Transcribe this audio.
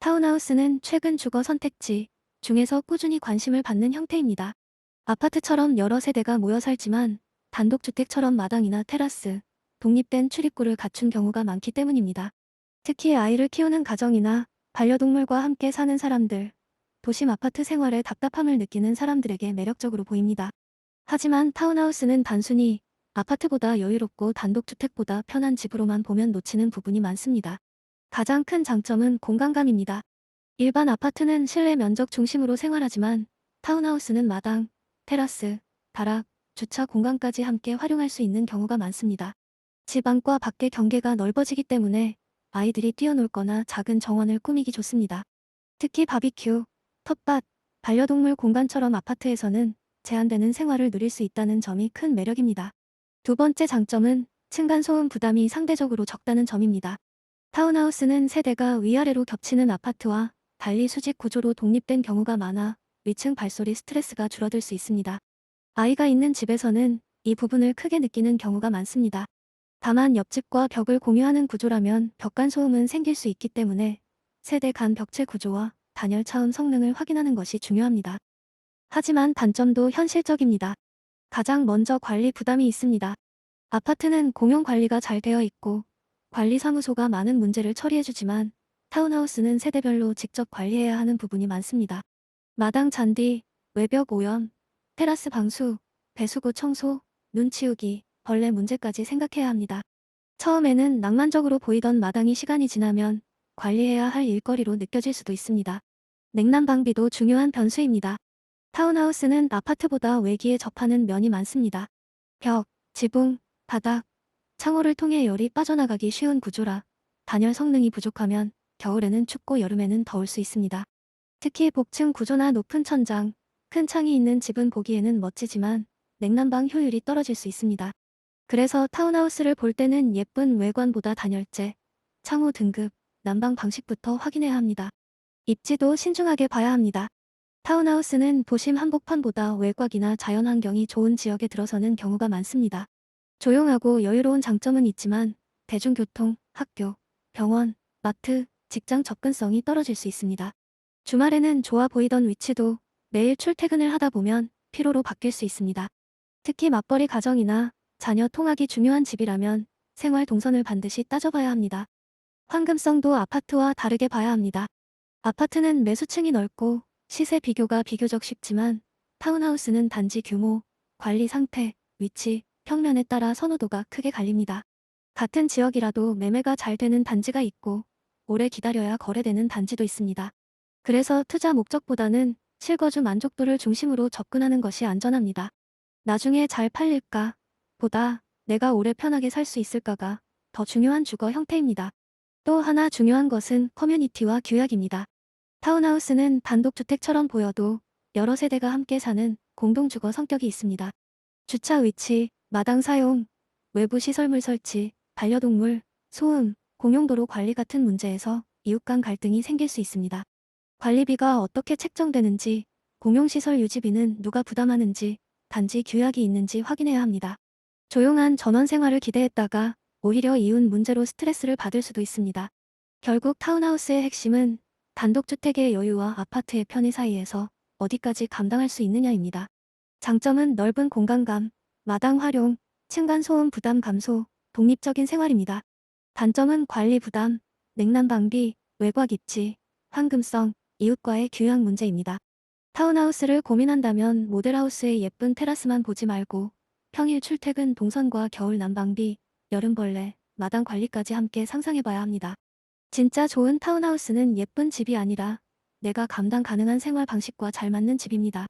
타운하우스는 최근 주거 선택지 중에서 꾸준히 관심을 받는 형태입니다. 아파트처럼 여러 세대가 모여 살지만 단독주택처럼 마당이나 테라스, 독립된 출입구를 갖춘 경우가 많기 때문입니다. 특히 아이를 키우는 가정이나 반려동물과 함께 사는 사람들, 도심 아파트 생활에 답답함을 느끼는 사람들에게 매력적으로 보입니다. 하지만 타운하우스는 단순히 아파트보다 여유롭고 단독주택보다 편한 집으로만 보면 놓치는 부분이 많습니다. 가장 큰 장점은 공간감입니다. 일반 아파트는 실내 면적 중심으로 생활하지만 타운하우스는 마당, 테라스, 다락, 주차 공간까지 함께 활용할 수 있는 경우가 많습니다. 집 안과 밖의 경계가 넓어지기 때문에 아이들이 뛰어놀거나 작은 정원을 꾸미기 좋습니다. 특히 바비큐, 텃밭, 반려동물 공간처럼 아파트에서는 제한되는 생활을 누릴 수 있다는 점이 큰 매력입니다. 두 번째 장점은 층간소음 부담이 상대적으로 적다는 점입니다. 타운하우스는 세대가 위아래로 겹치는 아파트와 달리 수직 구조로 독립된 경우가 많아 위층 발소리 스트레스가 줄어들 수 있습니다. 아이가 있는 집에서는 이 부분을 크게 느끼는 경우가 많습니다. 다만 옆집과 벽을 공유하는 구조라면 벽간 소음은 생길 수 있기 때문에 세대 간 벽체 구조와 단열 차음 성능을 확인하는 것이 중요합니다. 하지만 단점도 현실적입니다. 가장 먼저 관리 부담이 있습니다. 아파트는 공용 관리가 잘 되어 있고 관리사무소가 많은 문제를 처리해주지만 타운하우스는 세대별로 직접 관리해야 하는 부분이 많습니다. 마당 잔디, 외벽 오염, 테라스 방수, 배수구 청소, 눈 치우기, 벌레 문제까지 생각해야 합니다. 처음에는 낭만적으로 보이던 마당이 시간이 지나면 관리해야 할 일거리로 느껴질 수도 있습니다. 냉난방비도 중요한 변수입니다. 타운하우스는 아파트보다 외기에 접하는 면이 많습니다. 벽, 지붕, 바닥, 창호를 통해 열이 빠져나가기 쉬운 구조라 단열 성능이 부족하면 겨울에는 춥고 여름에는 더울 수 있습니다. 특히 복층 구조나 높은 천장, 큰 창이 있는 집은 보기에는 멋지지만 냉난방 효율이 떨어질 수 있습니다. 그래서 타운하우스를 볼 때는 예쁜 외관보다 단열재, 창호 등급, 난방 방식부터 확인해야 합니다. 입지도 신중하게 봐야 합니다. 타운하우스는 도심 한복판보다 외곽이나 자연환경이 좋은 지역에 들어서는 경우가 많습니다. 조용하고 여유로운 장점은 있지만 대중교통, 학교, 병원, 마트, 직장 접근성이 떨어질 수 있습니다. 주말에는 좋아 보이던 위치도 매일 출퇴근을 하다 보면 피로로 바뀔 수 있습니다. 특히 맞벌이 가정이나 자녀 통학이 중요한 집이라면 생활 동선을 반드시 따져봐야 합니다. 황금성도 아파트와 다르게 봐야 합니다. 아파트는 매수층이 넓고 시세 비교가 비교적 쉽지만 타운하우스는 단지 규모, 관리 상태, 위치, 평면에 따라 선호도가 크게 갈립니다. 같은 지역이라도 매매가 잘 되는 단지가 있고 오래 기다려야 거래되는 단지도 있습니다. 그래서 투자 목적보다는 실거주 만족도를 중심으로 접근하는 것이 안전합니다. 나중에 잘 팔릴까 보다 내가 오래 편하게 살 수 있을까가 더 중요한 주거 형태입니다. 또 하나 중요한 것은 커뮤니티와 규약입니다. 타운하우스는 단독주택처럼 보여도 여러 세대가 함께 사는 공동주거 성격이 있습니다. 주차 위치, 마당 사용, 외부 시설물 설치, 반려동물, 소음, 공용도로 관리 같은 문제에서 이웃 간 갈등이 생길 수 있습니다. 관리비가 어떻게 책정되는지, 공용시설 유지비는 누가 부담하는지, 단지 규약이 있는지 확인해야 합니다. 조용한 전원 생활을 기대했다가 오히려 이웃 문제로 스트레스를 받을 수도 있습니다. 결국 타운하우스의 핵심은 단독주택의 여유와 아파트의 편의 사이에서 어디까지 감당할 수 있느냐입니다. 장점은 넓은 공간감, 마당 활용, 층간소음 부담 감소, 독립적인 생활입니다. 단점은 관리 부담, 냉난방비, 외곽 입지, 황금성, 이웃과의 규약 문제입니다. 타운하우스를 고민한다면 모델하우스의 예쁜 테라스만 보지 말고 평일 출퇴근 동선과 겨울 난방비, 여름벌레, 마당 관리까지 함께 상상해봐야 합니다. 진짜 좋은 타운하우스는 예쁜 집이 아니라 내가 감당 가능한 생활 방식과 잘 맞는 집입니다.